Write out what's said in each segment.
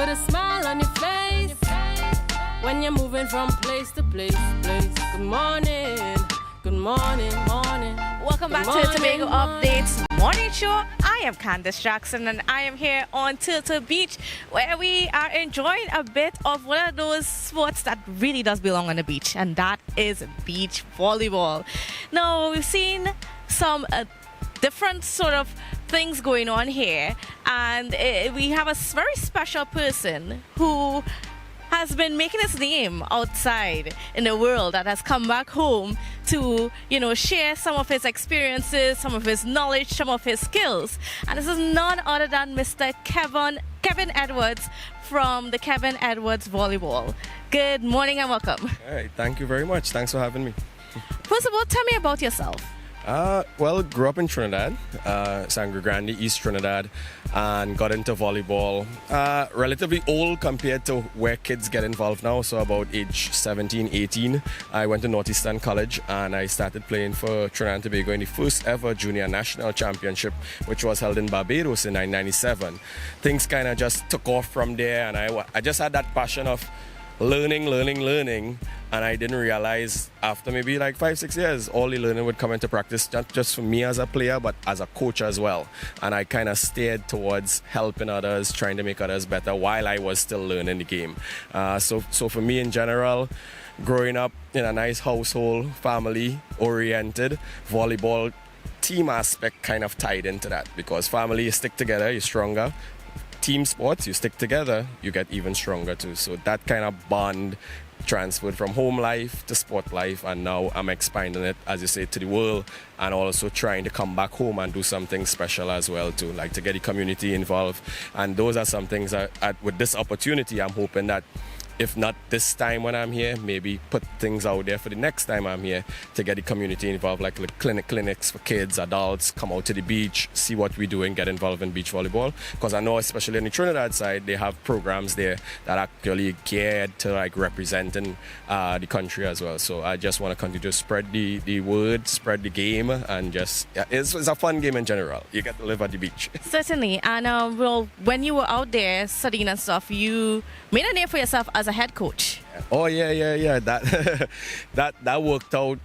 put a smile on your face when you're moving from place to place. Good morning, good morning, morning. Welcome back to Tobago Updates Morning Show. I am Candace Jackson and I am here on Turtle Beach where we are enjoying a bit of one of those sports that really does belong on the beach, and that is beach volleyball. Now, we've seen some different sort of things going on here, and we have a very special person who has been making his name outside in the world, that has come back home to, share some of his experiences, some of his knowledge, some of his skills. And this is none other than Mr. Kevin Edwards from the Kevin Edwards Volleyball. Good morning and welcome. All right, thank you very much. Thanks for having me. First of all, tell me about yourself. Well, grew up in Trinidad, Sangre Grande, East Trinidad, and got into volleyball relatively old compared to where kids get involved now. So about age 17, 18, I went to Northeastern College and I started playing for Trinidad and Tobago in the first ever junior national championship, which was held in Barbados in 1997. Things kind of just took off from there, and I just had that passion of learning, and I didn't realize after maybe like 5-6 years all the learning would come into practice, not just for me as a player but as a coach as well. And I kind of steered towards helping others, trying to make others better while I was still learning the game. So for me in general, growing up in a nice household, family oriented, volleyball team aspect kind of tied into that, because family, you stick together, you're stronger. Team sports, you stick together, you get even stronger too. So that kind of bond transferred from home life to sport life, and now I'm expanding it, as you say, to the world, and also trying to come back home and do something special as well too, like to get the community involved. And those are some things that with this opportunity, I'm hoping that if not this time when I'm here, maybe put things out there for the next time I'm here to get the community involved, like clinics for kids, adults, come out to the beach, see what we do and get involved in beach volleyball. Because I know especially on the Trinidad side, they have programs there that are actually geared to like representing the country as well. So I just want to continue to spread the word, spread the game, and just, it's a fun game in general. You get to live at the beach. Certainly. And well, when you were out there studying and stuff, you made a name for yourself as a head coach. Oh yeah. That worked out.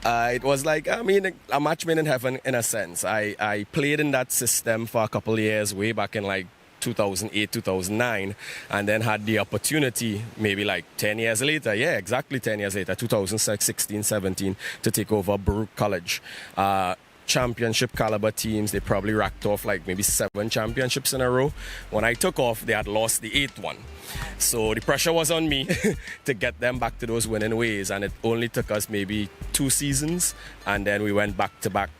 It was like, a match made in heaven in a sense. I played in that system for a couple of years way back in like 2008, 2009, and then had the opportunity maybe like 10 years later, exactly 10 years later, 2016, 17, to take over Baruch College. Championship caliber teams, they probably racked off like maybe 7 championships in a row. When I took off, they had lost the 8th one. So the pressure was on me to get them back to those winning ways, and it only took us maybe 2 seasons, and then we went back to back.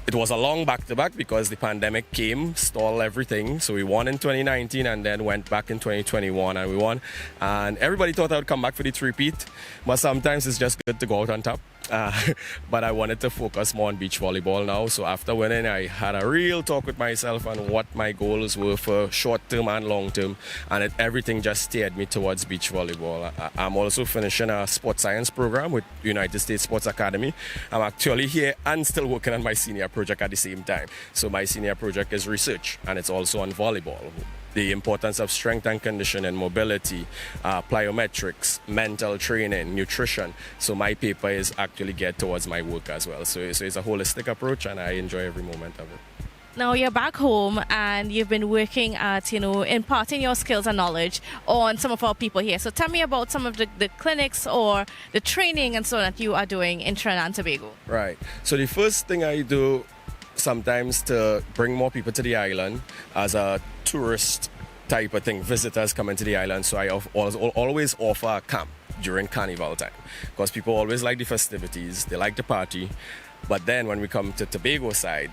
It was a long back-to-back because the pandemic came, stalled everything. So we won in 2019 and then went back in 2021 and we won. And everybody thought I would come back for the three-peat, but sometimes it's just good to go out on top. But I wanted to focus more on beach volleyball now. So after winning, I had a real talk with myself on what my goals were for short-term and long-term. And everything just steered me towards beach volleyball. I'm also finishing a sports science program with United States Sports Academy. I'm actually here and still working on my senior project at the same time. So my senior project is research, and it's also on volleyball. The importance of strength and conditioning, mobility, plyometrics, mental training, nutrition. So my paper is actually geared towards my work as well. So it's a holistic approach, and I enjoy every moment of it. Now you're back home and you've been working at, imparting your skills and knowledge on some of our people here. So tell me about some of the clinics or the training and so on that you are doing in Trinidad and Tobago. Right. So the first thing I do sometimes to bring more people to the island as a tourist type of thing, visitors coming to the island. So I always offer a camp during carnival time because people always like the festivities, they like the party. But then when we come to Tobago side,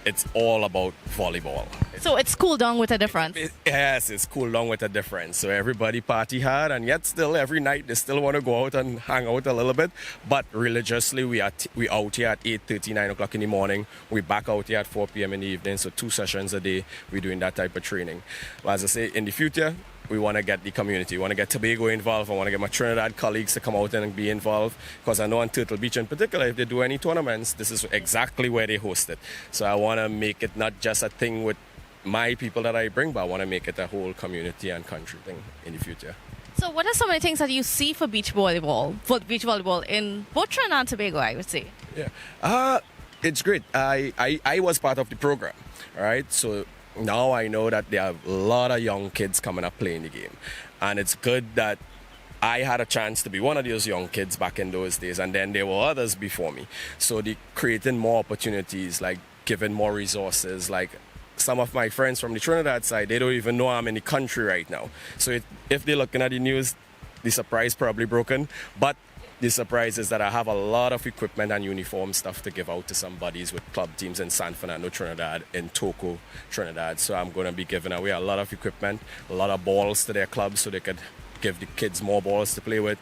it's all about volleyball. So it's cooled down with a difference. Yes, it's cooled down with a difference. So everybody party hard, and yet still every night they still want to go out and hang out a little bit. But religiously, we out here at 8:30, 9 o'clock in the morning. We back out here at 4 p.m. in the evening. So 2 sessions a day, we're doing that type of training. But as I say, in the future, we want to get the community. We want to get Tobago involved. I want to get my Trinidad colleagues to come out and be involved, because I know on Turtle Beach in particular, if they do any tournaments, this is exactly where they host it. So I want to make it not just a thing with my people that I bring, but I want to make it a whole community and country thing in the future. So what are some of the things that you see for beach volleyball in both Trinidad and Tobago, I would say? Yeah. It's great. I was part of the program, all right? So now I know that there are a lot of young kids coming up playing the game. And it's good that I had a chance to be one of those young kids back in those days, and then there were others before me. So they creating more opportunities, like giving more resources, like some of my friends from the Trinidad side, they don't even know I'm in the country right now. So if they're looking at the news, the surprise probably broken. But the surprise is that I have a lot of equipment and uniform stuff to give out to some buddies with club teams in San Fernando, Trinidad, in Tobago, Trinidad. So I'm going to be giving away a lot of equipment, a lot of balls to their clubs so they could give the kids more balls to play with.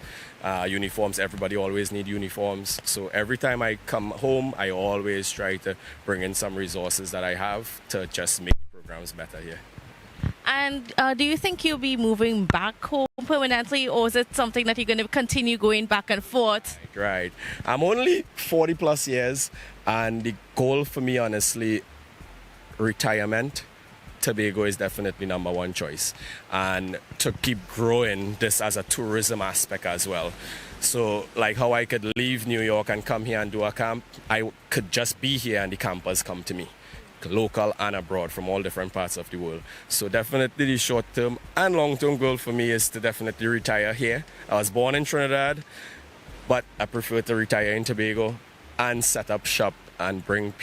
Uniforms, everybody always need uniforms. So every time I come home, I always try to bring in some resources that I have to just make the programs better here. And do you think you'll be moving back home permanently, or is it something that you're going to continue going back and forth? Right. I'm only 40 plus years, and the goal for me, honestly, retirement. Tobago is definitely number one choice, and to keep growing this as a tourism aspect as well. So like how I could leave New York and come here and do a camp, I could just be here and the campers come to me, local and abroad from all different parts of the world. So definitely the short term and long term goal for me is to definitely retire here. I was born in Trinidad, but I prefer to retire in Tobago and set up shop and bring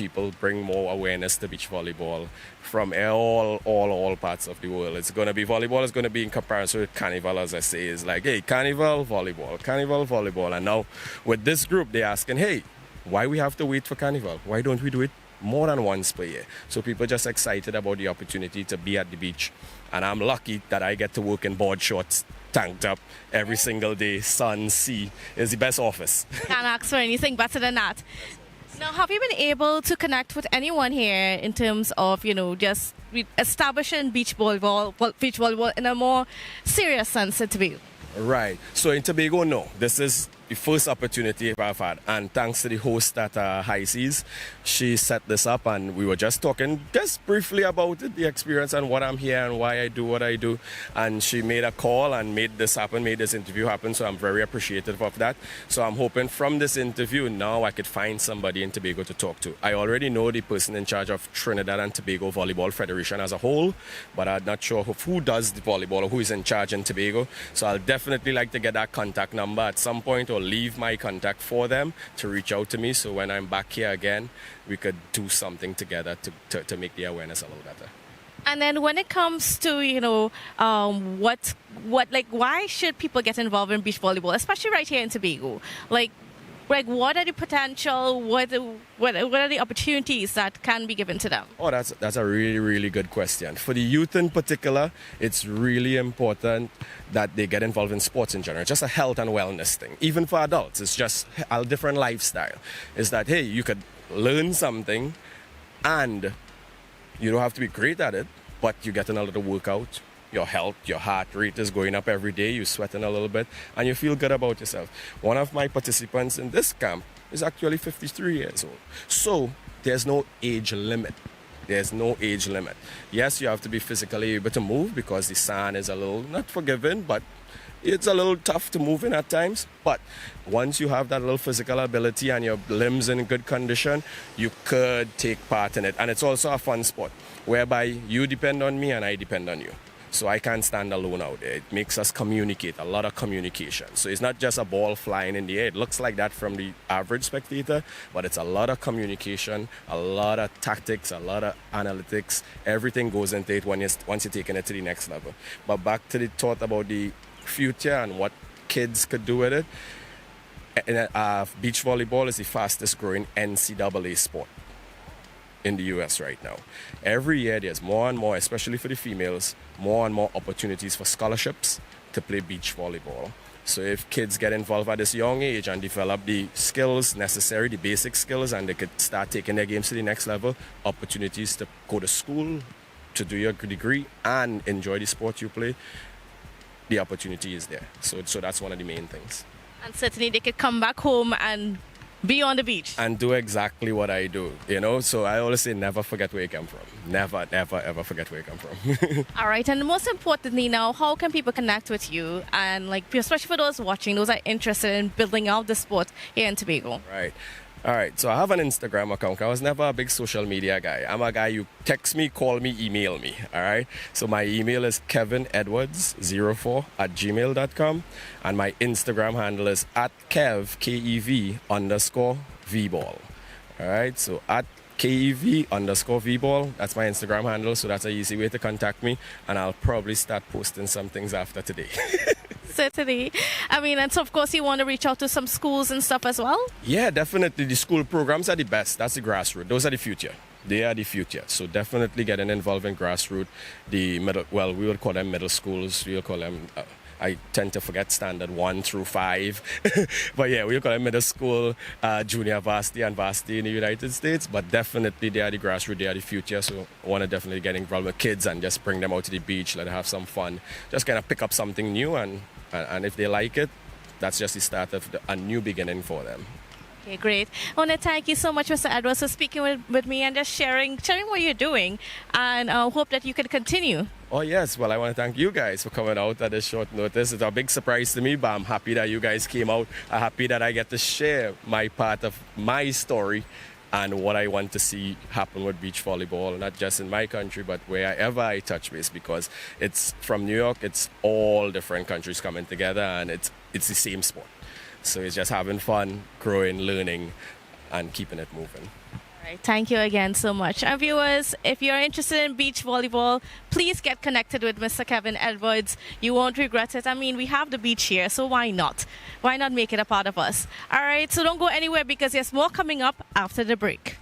more awareness to beach volleyball from all parts of the world. It's going to be volleyball is going to be in comparison with carnival, as I say, is like, hey, carnival, volleyball. And now with this group, they're asking, hey, why we have to wait for carnival? Why don't we do it more than once per year? So people are just excited about the opportunity to be at the beach. And I'm lucky that I get to work in board shorts, tanked up every single day. Sun, sea is the best office. Can't ask for anything better than that. Now, have you been able to connect with anyone here in terms of, just establishing beach volleyball in a more serious sense in Tobago? Right. So in Tobago, no. This is the first opportunity I've had. And thanks to the host at High Seas, she set this up, and we were just talking just briefly about it, the experience and what I'm here and why I do what I do. And she made a call and made this happen, made this interview happen. So I'm very appreciative of that. So I'm hoping from this interview now I could find somebody in Tobago to talk to. I already know the person in charge of Trinidad and Tobago Volleyball Federation as a whole, but I'm not sure who does the volleyball or who is in charge in Tobago. So I'll definitely like to get that contact number at some point, or leave my contact for them to reach out to me, so when I'm back here again, we could do something together to make the awareness a little better. And then when it comes to, why should people get involved in beach volleyball, especially right here in Tobago? Like what are the potential, what are the opportunities that can be given to them? Oh, that's a really, really good question. For the youth in particular, it's really important that they get involved in sports in general. It's just a health and wellness thing. Even for adults, it's just a different lifestyle. It's that, hey, you could learn something and you don't have to be great at it, but you're getting a little workout. Your health, your heart rate is going up every day, you're sweating a little bit, and you feel good about yourself. One of my participants in this camp is actually 53 years old. So there's no age limit. There's no age limit. Yes, you have to be physically able to move because the sand is a little, not forgiving, but it's a little tough to move in at times. But once you have that little physical ability and your limbs in good condition, you could take part in it. And it's also a fun sport whereby you depend on me and I depend on you. So I can't stand alone out there. It makes us communicate, a lot of communication. So it's not just a ball flying in the air. It looks like that from the average spectator, but it's a lot of communication, a lot of tactics, a lot of analytics. Everything goes into it once you're taking it to the next level. But back to the thought about the future and what kids could do with it. Beach volleyball is the fastest growing NCAA sport in the US right now. Every year there's more and more, especially for the females, more and more opportunities for scholarships to play beach volleyball. So if kids get involved at this young age and develop the skills necessary, the basic skills, and they could start taking their games to the next level, opportunities to go to school, to do your degree and enjoy the sport you play, the opportunity is there. So that's one of the main things. And certainly they could come back home and Be on the beach. and do exactly what I do, you know. So I always say, never forget where you come from. Never, ever, ever forget where you come from. All right, and most importantly now, how can people connect with you? And like, especially for those watching, those are interested in building out the sport here in Tobago. Right. All right. So I have an Instagram account. I was never a big social media guy. I'm a guy you text me, call me, email me. All right. So my email is kevinedwards04@gmail.com. And my Instagram handle is @kev_vball. All right. So @KEV_vball. That's my Instagram handle. So that's an easy way to contact me. And I'll probably start posting some things after today. Certainly. I mean, and so of course you want to reach out to some schools and stuff as well? Yeah, definitely. The school programs are the best. That's the grassroots. Those are the future. They are the future. So definitely getting involved in grassroots. The middle, well, we would call them middle schools. We would call them, I tend to forget standard 1 through 5. But yeah, we would call them middle school, junior varsity and varsity in the United States. But definitely they are the grassroots. They are the future. So I want to definitely get involved with kids and just bring them out to the beach, let them have some fun. Just kind of pick up something new, and if they like it, that's just the start of a new beginning for them. Okay, great. I want to thank you so much, Mr. Edwards, for speaking with me and just sharing what you're doing, and hope that you can continue. Oh, yes. Well, I want to thank you guys for coming out at this short notice. It's a big surprise to me, but I'm happy that you guys came out. I'm happy that I get to share my part of my story and what I want to see happen with beach volleyball, not just in my country, but wherever I touch base, because it's from New York, it's all different countries coming together, and it's the same sport. So it's just having fun, growing, learning, and keeping it moving. All right, thank you again so much. And viewers, if you're interested in beach volleyball, please get connected with Mr. Kevin Edwards. You won't regret it. I mean, we have the beach here, so why not? Why not make it a part of us? All right, so don't go anywhere because there's more coming up after the break.